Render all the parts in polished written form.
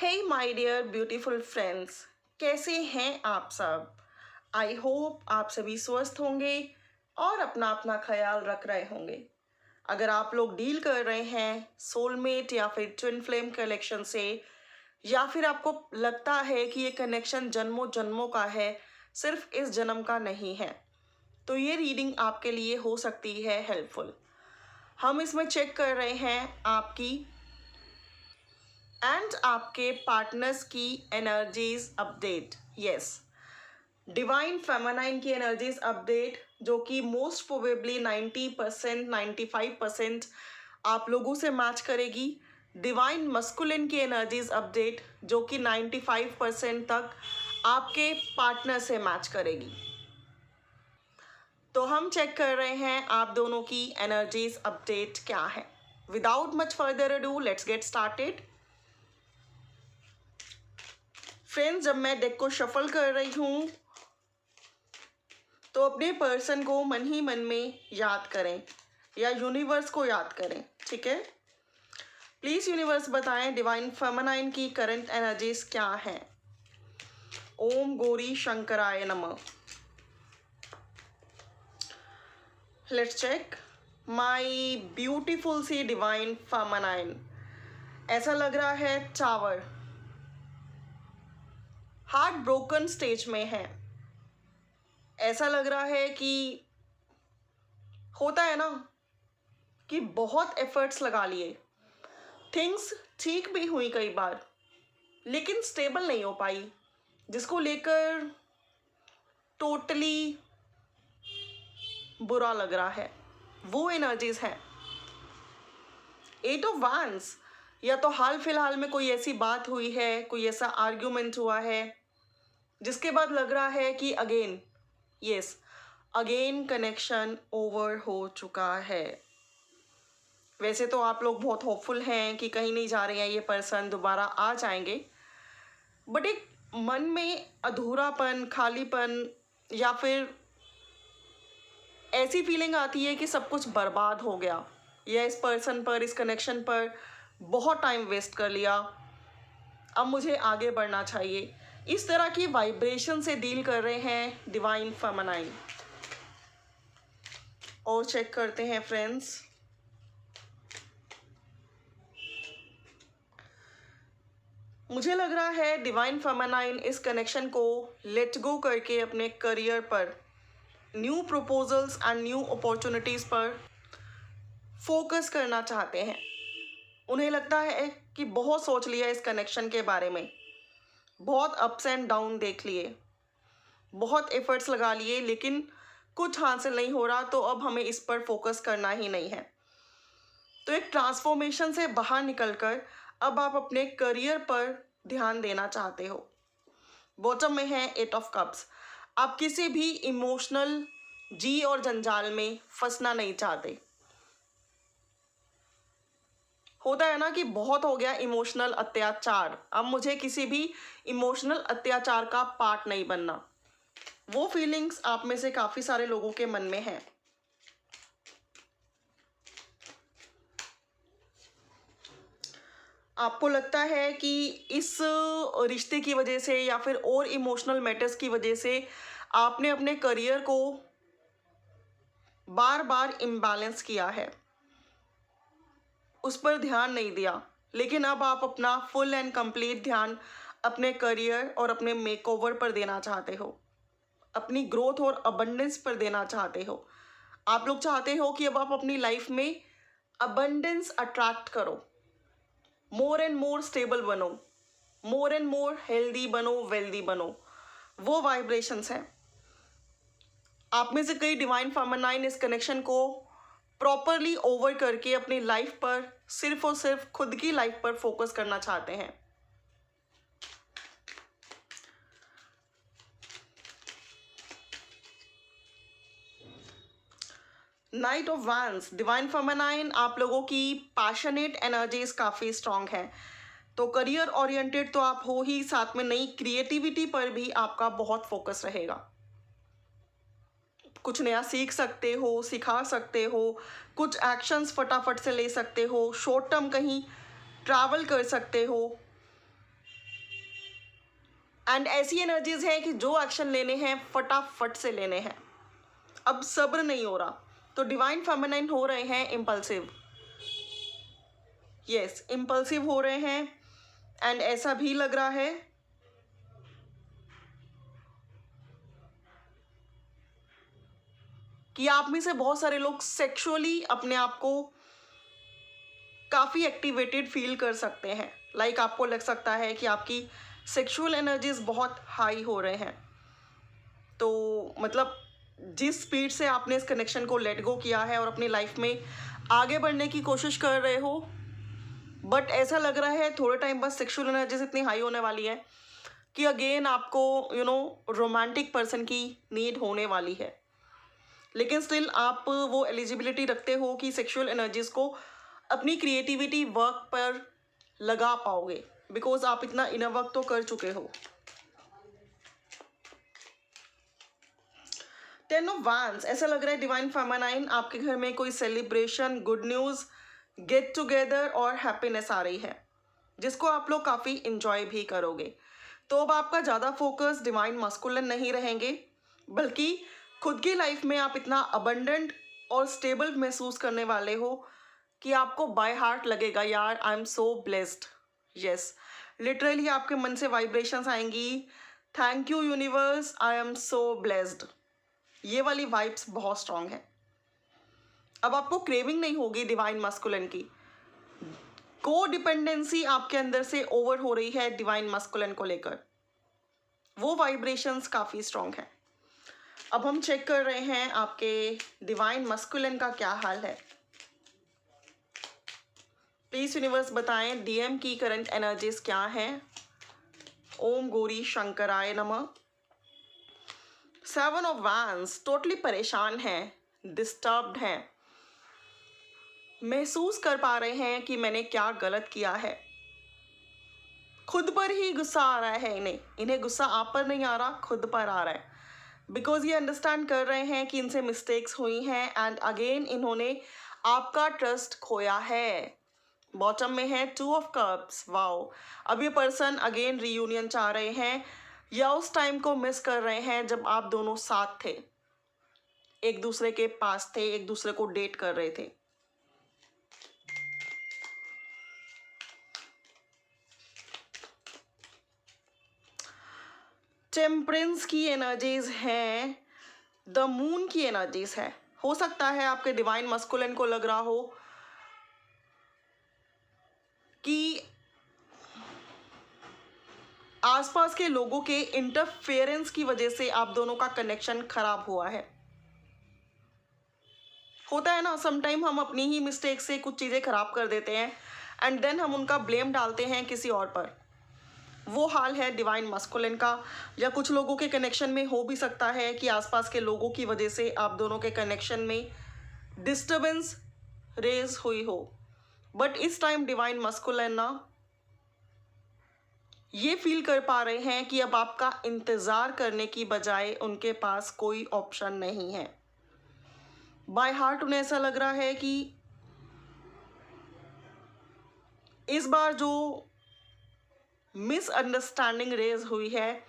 Hey my dear beautiful friends, कैसे हैं आप सब। आई होप आप सभी स्वस्थ होंगे और अपना अपना ख्याल रख रहे होंगे। अगर आप लोग डील कर रहे हैं सोलमेट या फिर ट्विन फ्लेम कनेक्शन से, या फिर आपको लगता है कि ये कनेक्शन जन्मों जन्मों का है, सिर्फ इस जन्म का नहीं है, तो ये रीडिंग आपके लिए हो सकती है हेल्पफुल। हम इसमें चेक कर रहे हैं आपकी एंड आपके पार्टनर्स की energies update. Yes, divine feminine की एनर्जीज अपडेट, जो कि मोस्ट प्रोबेबली 90% 95% आप लोगों से मैच करेगी। डिवाइन मस्कुलिन की एनर्जीज अपडेट, जो कि 95% तक आपके पार्टनर से मैच करेगी। तो हम चेक कर रहे हैं आप दोनों की एनर्जीज अपडेट क्या है। Without much further ado, let's get started. Friends, जब मैं डेक को शफल कर रही हूँ तो अपने पर्सन को मन ही मन में याद करें या यूनिवर्स को याद करें, ठीक है। प्लीज यूनिवर्स बताएं डिवाइन फेमिनाइन की करंट एनर्जीज क्या हैं। ओम गौरी शंकराय नमः। Let's check my beautiful see divine feminine. ऐसा लग रहा है टावर हार्ट ब्रोकन स्टेज में है। ऐसा लग रहा है कि होता है ना कि बहुत एफर्ट्स लगा लिए, थिंग्स ठीक भी हुई कई बार, लेकिन स्टेबल नहीं हो पाई, जिसको लेकर टोटली बुरा लग रहा है। वो एनर्जीज हैं। 8 ऑफ वांड्स, या तो हाल फिलहाल में कोई ऐसी बात हुई है, कोई ऐसा आर्ग्यूमेंट हुआ है जिसके बाद लग रहा है कि again, yes, again connection over हो चुका है। वैसे तो आप लोग बहुत होपफुल हैं कि कहीं नहीं जा रहे हैं, ये पर्सन दोबारा आ जाएंगे, बट एक मन में अधूरापन, खालीपन, या फिर ऐसी फीलिंग आती है कि सब कुछ बर्बाद हो गया, या इस पर्सन पर, इस कनेक्शन पर बहुत टाइम वेस्ट कर लिया, अब मुझे आगे बढ़ना चाहिए। इस तरह की वाइब्रेशन से डील कर रहे हैं डिवाइन फेमिनाइन। और चेक करते हैं फ्रेंड्स, मुझे लग रहा है डिवाइन फेमिनाइन इस कनेक्शन को लेट गो करके अपने करियर पर, new proposals and new opportunities पर फोकस करना चाहते हैं। उन्हें लगता है कि बहुत सोच लिया इस कनेक्शन के बारे में, बहुत अप्स एंड डाउन देख लिए, बहुत एफर्ट्स लगा लिए, लेकिन कुछ हासिल नहीं हो रहा, तो अब हमें इस पर फोकस करना ही नहीं है। तो एक ट्रांसफॉर्मेशन से बाहर निकलकर अब आप अपने करियर पर ध्यान देना चाहते हो। बॉटम में है 8 ऑफ कप्स। आप किसी भी इमोशनल जी और जंजाल में फंसना नहीं चाहते। होता है ना कि बहुत हो गया इमोशनल अत्याचार, अब मुझे किसी भी इमोशनल अत्याचार का पार्ट नहीं बनना। वो फीलिंग्स आप में से काफ़ी सारे लोगों के मन में है। आपको लगता है कि इस रिश्ते की वजह से या फिर और इमोशनल मैटर्स की वजह से आपने अपने करियर को बार बार इम्बैलेंस किया है, उस पर ध्यान नहीं दिया, लेकिन अब आप अपना फुल एंड कंप्लीट ध्यान अपने करियर और अपने मेकओवर पर देना चाहते हो, अपनी ग्रोथ और अबंडेंस पर देना चाहते हो। आप लोग चाहते हो कि अब आप अपनी लाइफ में अबंडेंस अट्रैक्ट करो, मोर एंड मोर स्टेबल बनो, मोर एंड मोर हेल्दी बनो, वेल्दी बनो। वो वाइब्रेशंस हैं। आप में से कई डिवाइन फेमिनाइन इस कनेक्शन को प्रॉपरली ओवर करके अपनी लाइफ पर, सिर्फ और सिर्फ खुद की लाइफ पर फोकस करना चाहते हैं। Night of wands, divine feminine, आप लोगों की पैशनेट एनर्जीज काफ़ी स्ट्रांग है। तो करियर ओरिएंटेड तो आप हो ही, साथ में नई क्रिएटिविटी पर भी आपका बहुत फोकस रहेगा। कुछ नया सीख सकते हो, सिखा सकते हो, कुछ एक्शंस फटाफट से ले सकते हो, शॉर्ट टर्म कहीं ट्रैवल कर सकते हो। एंड ऐसी एनर्जीज हैं कि जो एक्शन लेने हैं फटाफट से लेने हैं, अब सब्र नहीं हो रहा। तो डिवाइन फेमिनाइन हो रहे हैं इम्पल्सिव, यस इम्पल्सिव हो रहे हैं। एंड ऐसा भी लग रहा है कि आप में से बहुत सारे लोग सेक्सुअली अपने आप को काफ़ी एक्टिवेटेड फील कर सकते हैं। लाइक आपको लग सकता है कि आपकी सेक्सुअल एनर्जीज बहुत हाई हो रहे हैं। तो मतलब जिस स्पीड से आपने इस कनेक्शन को लेट गो किया है और अपनी लाइफ में आगे बढ़ने की कोशिश कर रहे हो, बट ऐसा लग रहा है थोड़े टाइम बाद सेक्सुअल एनर्जीज इतनी हाई होने वाली है कि अगेन आपको रोमांटिक पर्सन की नीड होने वाली है। लेकिन स्टिल आप वो एलिजिबिलिटी रखते हो कि सेक्सुअल एनर्जीज को अपनी क्रिएटिविटी वर्क पर लगा पाओगे, बिकॉज आप इतना इनर वर्क तो कर चुके हो। 10 ऑफ वांड्स, ऐसा लग रहा है डिवाइन फेमिनाइन आपके घर में कोई celebration, good news, get together और हैप्पीनेस आ रही है, जिसको आप लोग काफ़ी इंजॉय भी करोगे। तो अब आपका ज़्यादा फोकस डिवाइन मस्कुलिन नहीं रहेंगे, बल्कि खुद की लाइफ में आप इतना अबंडेंट और स्टेबल महसूस करने वाले हो कि आपको बाय हार्ट लगेगा यार I am so blessed. Yes, literally आपके मन से वाइब्रेशंस आएंगी, thank you universe, I am so blessed. ये वाली वाइब्स बहुत स्ट्रांग है। अब आपको क्रेविंग नहीं होगी डिवाइन मस्कुलिन की, को डिपेंडेंसी आपके अंदर से ओवर हो रही है डिवाइन मस्कुलिन को लेकर, वो वाइब्रेशंस काफ़ी स्ट्रांग है। अब हम चेक कर रहे हैं आपके डिवाइन मस्कुलिन का क्या हाल है। प्लीज यूनिवर्स बताएं डीएम की करंट एनर्जीज क्या हैं। ओम गौरी शंकराय नमः। 7 ऑफ वांड्स, टोटली परेशान हैं, डिस्टर्ब्ड हैं, महसूस कर पा रहे हैं कि मैंने क्या गलत किया है। खुद पर ही गुस्सा आ रहा है इन्हें गुस्सा आप पर नहीं आ रहा, खुद पर आ रहा है, बिकॉज ये अंडरस्टैंड कर रहे हैं कि इनसे मिस्टेक्स हुई हैं एंड अगेन इन्होंने आपका ट्रस्ट खोया है। बॉटम में है 2 ऑफ कप्स। वाओ, अब ये पर्सन अगेन रीयूनियन चाह रहे हैं या उस टाइम को मिस कर रहे हैं जब आप दोनों साथ थे, एक दूसरे के पास थे, एक दूसरे को डेट कर रहे थे। टेम्परेंस की एनर्जीज हैं, द मून की एनर्जीज है। हो सकता है आपके डिवाइन मस्कुलिन को लग रहा हो कि आसपास के लोगों के इंटरफेरेंस की वजह से आप दोनों का कनेक्शन खराब हुआ है। होता है ना, समटाइम हम अपनी ही मिस्टेक से कुछ चीज़ें खराब कर देते हैं एंड देन हम उनका ब्लेम डालते हैं किसी और पर। वो हाल है डिवाइन मस्कुलिन का। या कुछ लोगों के कनेक्शन में हो भी सकता है कि आसपास के लोगों की वजह से आप दोनों के कनेक्शन में डिस्टर्बेंस रेज हुई हो, बट इस टाइम डिवाइन मस्कुलिन ना ये फील कर पा रहे हैं कि अब आपका इंतज़ार करने की बजाय उनके पास कोई ऑप्शन नहीं है। बाय हार्ट उन्हें ऐसा लग रहा है कि इस बार जो मिसअंडरस्टैंडिंग रेज हुई है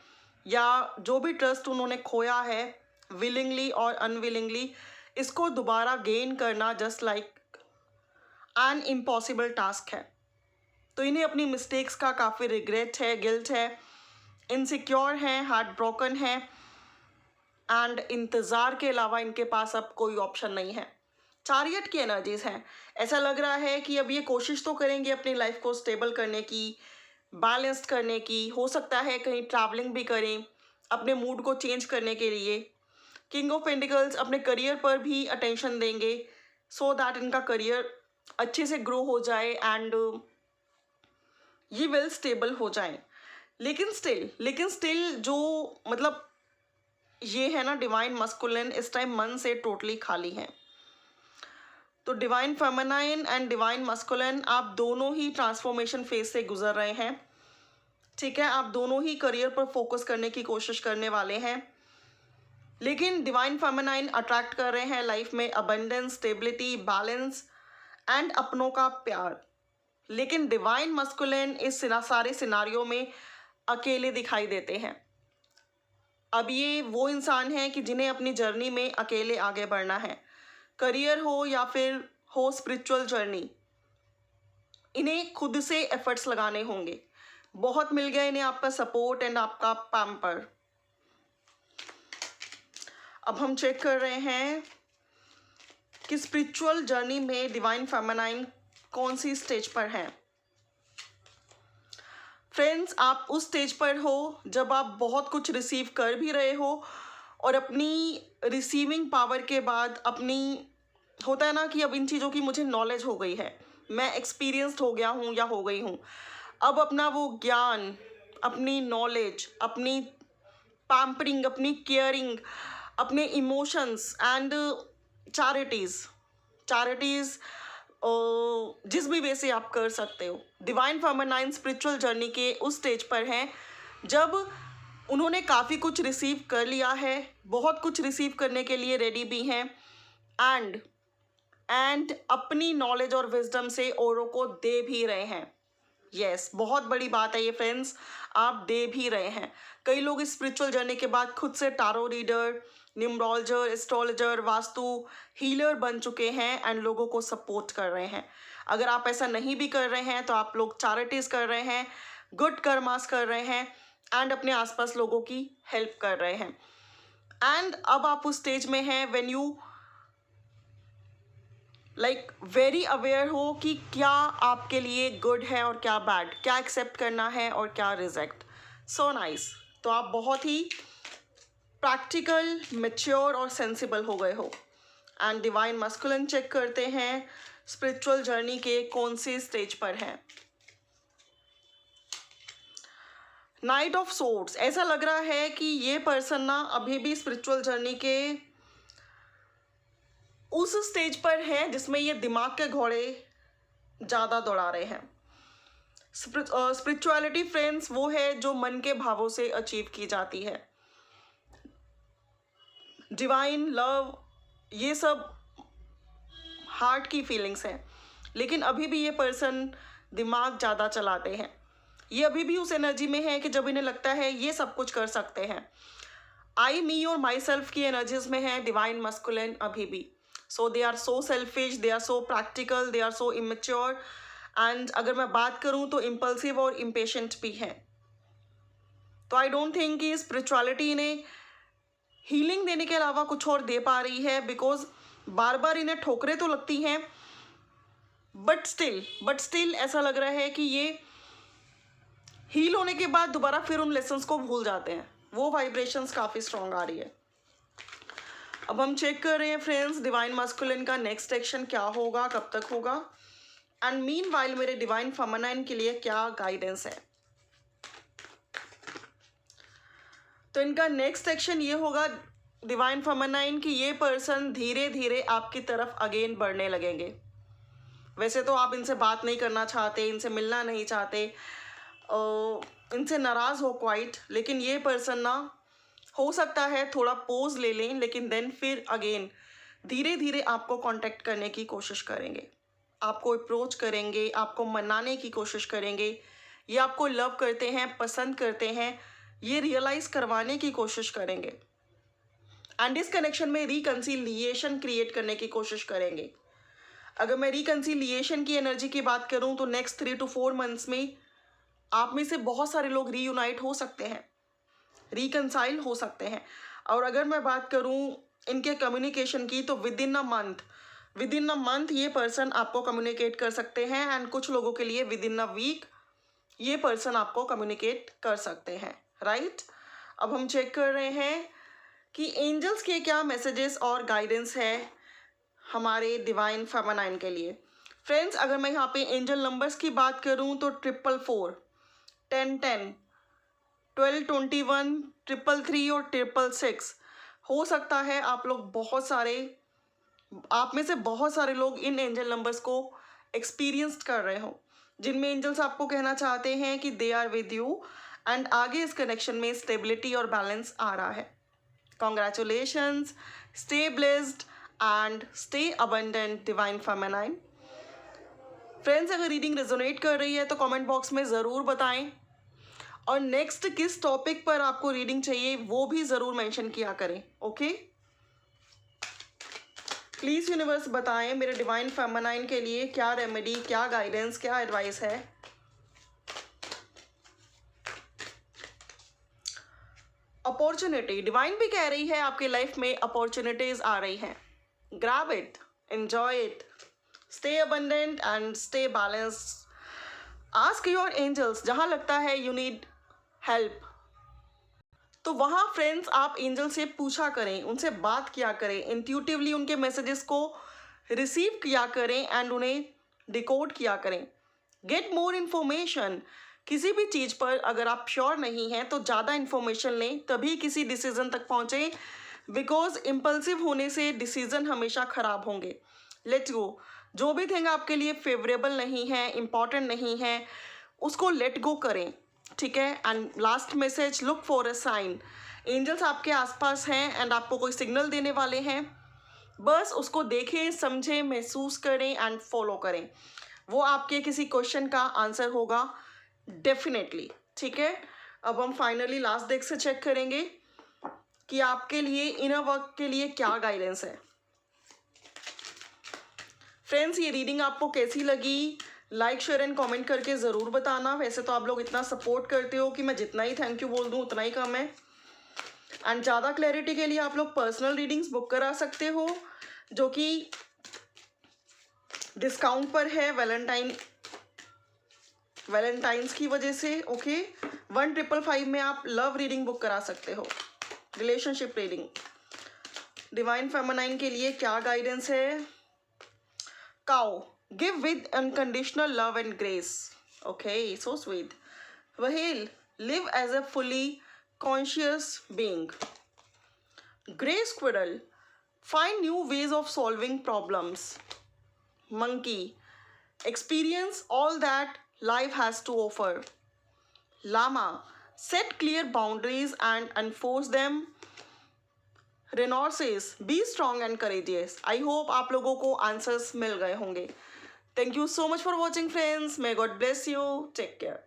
या जो भी ट्रस्ट उन्होंने खोया है विलिंगली और अनविलिंगली, इसको दोबारा गेन करना just like an impossible task है। तो इन्हें अपनी मिस्टेक्स का काफ़ी रिग्रेट है, गिल्ट है, इनसिक्योर हैं, हार्ट ब्रोकन है एंड इंतज़ार के अलावा इनके पास अब कोई ऑप्शन नहीं है। चैरियट की एनर्जीज हैं, ऐसा लग रहा है कि अब ये कोशिश तो करेंगे अपनी लाइफ को स्टेबल करने की, बैलेंस्ड करने की, हो सकता है कहीं ट्रैवलिंग भी करें अपने मूड को चेंज करने के लिए। किंग ऑफ पेंटिकल्स अपने करियर पर भी अटेंशन देंगे सो दैट इनका करियर अच्छे से ग्रो हो जाए एंड ये वेल स्टेबल हो जाए। लेकिन स्टिल जो मतलब ये है ना डिवाइन मस्कुलिन इस टाइम मन से टोटली खाली है। तो divine feminine and divine masculine आप दोनों ही ट्रांसफॉर्मेशन फेज से गुजर रहे हैं, ठीक है। आप दोनों ही करियर पर फोकस करने की कोशिश करने वाले हैं, लेकिन डिवाइन फेमिनाइन अट्रैक्ट कर रहे हैं लाइफ में अबंडेंस, स्टेबिलिटी, बैलेंस एंड अपनों का प्यार। लेकिन डिवाइन मस्कुलिन इस सारे सिनारियों में अकेले दिखाई देते हैं। अब ये वो इंसान हैं कि जिन्हें अपनी जर्नी में अकेले आगे बढ़ना है, करियर हो या फिर हो स्पिरिचुअल जर्नी, इन्हें खुद से एफर्ट्स लगाने होंगे। बहुत मिल गया इन्हें आपका सपोर्ट एंड आपका पैम्पर। अब हम चेक कर रहे हैं कि स्पिरिचुअल जर्नी में डिवाइन फेमिनाइन कौन सी स्टेज पर है। फ्रेंड्स, आप उस स्टेज पर हो जब आप बहुत कुछ रिसीव कर भी रहे हो और अपनी रिसीविंग पावर के बाद अपनी, होता है ना कि अब इन चीज़ों की मुझे नॉलेज हो गई है, मैं एक्सपीरियंस्ड हो गया हूँ या हो गई हूँ, अब अपना वो ज्ञान, अपनी नॉलेज, अपनी पैम्परिंग, अपनी केयरिंग, अपने इमोशंस एंड चैरिटीज़ जिस भी वे से आप कर सकते हो। डिवाइन फेमिनाइन स्पिरिचुअल जर्नी के उस स्टेज पर हैं जब उन्होंने काफ़ी कुछ रिसीव कर लिया है, बहुत कुछ रिसीव करने के लिए रेडी भी हैं एंड अपनी नॉलेज और विजडम से औरों को दे भी रहे हैं। यस, बहुत बड़ी बात है ये फ्रेंड्स, आप दे भी रहे हैं। कई लोग इस स्पिरिचुअल जर्नी के बाद खुद से tarot reader, numerologer, astrologer, vastu healer बन चुके हैं एंड लोगों को सपोर्ट कर रहे हैं। अगर आप ऐसा नहीं भी कर रहे हैं तो आप लोग चैरिटीज़ कर रहे हैं, गुड कर्मास कर रहे हैं एंड अपने आसपास लोगों की हेल्प कर रहे हैं। एंड अब आप उस स्टेज में हैं व्हेन यू वेरी अवेयर हो कि क्या आपके लिए गुड है और क्या बैड, क्या एक्सेप्ट करना है और क्या रिजेक्ट। So nice. तो आप बहुत ही प्रैक्टिकल, मैच्योर और सेंसिबल हो गए हो। एंड डिवाइन मस्कुलिन चेक करते हैं स्पिरिचुअल जर्नी के कौन सी स्टेज पर है। नाइट ऑफ सोर्ड्स, ऐसा लग रहा है कि ये पर्सन ना अभी भी स्पिरिचुअल जर्नी के उस स्टेज पर है जिसमें ये दिमाग के घोड़े ज़्यादा दौड़ा रहे हैं। स्पिरिचुअलिटी फ्रेंड्स वो है जो मन के भावों से अचीव की जाती है। डिवाइन लव, ये सब हार्ट की फीलिंग्स हैं, लेकिन अभी भी ये पर्सन दिमाग ज़्यादा चलाते हैं। ये अभी भी उस एनर्जी में है कि जब इन्हें लगता है ये सब कुछ कर सकते हैं। आई, मी और माई सेल्फ की एनर्जीज में है डिवाइन मस्कुलिन अभी भी। So they are so selfish, they are so practical, they are so immature and अगर मैं बात करूं तो इम्पल्सिव और इम्पेशेंट भी हैं। तो आई डोंट थिंक कि स्पिरिचुअलिटी इन्हें हीलिंग देने के अलावा कुछ और दे पा रही है, बिकॉज बार बार इन्हें ठोकरें तो लगती हैं, बट स्टिल ऐसा लग रहा है कि ये हील होने के बाद दोबारा फिर उन लेसन्स को भूल जाते हैं। वो वाइब्रेशंस काफ़ी स्ट्रॉन्ग आ रही है। अब हम चेक कर रहे हैं फ्रेंड्स डिवाइन मस्कुलिन का नेक्स्ट एक्शन क्या होगा, कब तक होगा एंड मीनवाइल मेरे डिवाइन फेमिनाइन के लिए क्या गाइडेंस है। तो इनका नेक्स्ट एक्शन ये होगा डिवाइन फेमिनाइन कि ये पर्सन धीरे धीरे आपकी तरफ अगेन बढ़ने लगेंगे। वैसे तो आप इनसे बात नहीं करना चाहते, इनसे मिलना नहीं चाहते, इनसे नाराज़ हो क्वाइट, लेकिन ये पर्सन ना हो सकता है थोड़ा पोज ले लें, लेकिन देन फिर अगेन धीरे धीरे आपको कांटेक्ट करने की कोशिश करेंगे, आपको अप्रोच करेंगे, आपको मनाने की कोशिश करेंगे। ये आपको लव करते हैं, पसंद करते हैं, ये रियलाइज़ करवाने की कोशिश करेंगे एंड इस कनेक्शन में रिकन्सिलिएशन क्रिएट करने की कोशिश करेंगे। अगर मैं रिकन्सिलिएशन की एनर्जी की बात करूं तो नेक्स्ट 3 to 4 मंथ्स में आप में से बहुत सारे लोग रीयूनाइट हो सकते हैं, रिकन्साइल हो सकते हैं। और अगर मैं बात करूं इनके कम्युनिकेशन की तो विद इन अ मंथ ये पर्सन आपको कम्युनिकेट कर सकते हैं एंड कुछ लोगों के लिए विद इन अ वीक ये पर्सन आपको कम्युनिकेट कर सकते हैं, राइट। अब हम चेक कर रहे हैं कि एंजल्स के क्या मैसेजेस और गाइडेंस है हमारे डिवाइन फेमिनाइन के लिए। फ्रेंड्स, अगर मैं यहाँ पे एंजल नंबर्स की बात करूँ तो 444, 1010, 1221, 333 और 666 हो सकता है आप में से बहुत सारे लोग इन एंजल नंबर्स को एक्सपीरियंस्ड कर रहे हो, जिनमें एंजल्स आपको कहना चाहते हैं कि they are with you and आगे इस कनेक्शन में स्टेबिलिटी और बैलेंस आ रहा है। Congratulations, stay blessed and stay abundant divine feminine. Friends, अगर रीडिंग रेजोनेट कर रही है तो कमेंट बॉक्स में ज़रूर बताएं और नेक्स्ट किस टॉपिक पर आपको रीडिंग चाहिए वो भी ज़रूर मेंशन किया करें। ओके, प्लीज़ यूनिवर्स बताएं मेरे डिवाइन फेमिनाइन के लिए क्या रेमेडी, क्या गाइडेंस, क्या एडवाइस है। अपॉर्चुनिटी, डिवाइन भी कह रही है आपकी लाइफ में अपॉर्चुनिटीज आ रही हैं। Grab it, enjoy it, stay abundant and stay balanced. Ask your angels, जहाँ लगता है यू नीड हेल्प तो वहाँ फ्रेंड्स आप एंजल से पूछा करें, उनसे बात किया करें, इंट्यूटिवली उनके मैसेजेस को रिसीव किया करें एंड उन्हें डिकोड किया करें। गेट मोर इन्फॉर्मेशन, किसी भी चीज़ पर अगर आप श्योर नहीं हैं तो ज़्यादा इन्फॉर्मेशन लें, तभी किसी डिसीज़न तक पहुँचें, बिकॉज इम्पल्सिव होने से डिसीज़न हमेशा ख़राब होंगे। लेट्स गो, जो भी थिंग आपके लिए फेवरेबल नहीं है, इम्पॉर्टेंट नहीं है, उसको लेट गो करें, ठीक है। And last message, look for a sign. Angels आपके आसपास हैं एंड आपको कोई सिग्नल देने वाले हैं, बस उसको देखें, समझें, महसूस करें एंड फॉलो करें। वो आपके किसी क्वेश्चन का आंसर होगा डेफिनेटली, ठीक है। अब हम फाइनली लास्ट डेक से चेक करेंगे कि आपके लिए इनर वर्क के लिए क्या गाइडेंस है। फ्रेंड्स, ये रीडिंग आपको कैसी लगी लाइक शेयर एंड कमेंट करके ज़रूर बताना। वैसे तो आप लोग इतना सपोर्ट करते हो कि मैं जितना ही थैंक यू बोल दूँ उतना ही कम है। एंड ज़्यादा क्लैरिटी के लिए आप लोग पर्सनल रीडिंग्स बुक करा सकते हो, जो कि डिस्काउंट पर है वैलेंटाइंस की वजह से। ओके, 1555 में आप लव रीडिंग बुक करा सकते हो, रिलेशनशिप रीडिंग। डिवाइन फेमिनाइन के लिए क्या गाइडेंस है। Cow, give with unconditional love and grace. Okay, so sweet. Whale, live as a fully conscious being. Grey squirrel, find new ways of solving problems. Monkey, experience all that life has to offer. Llama, set clear boundaries and enforce them. Rhinoceros, be strong and courageous. I hope आप लोगों को answers मिल गए होंगे। Thank you so much for watching friends. May God bless you. Take care.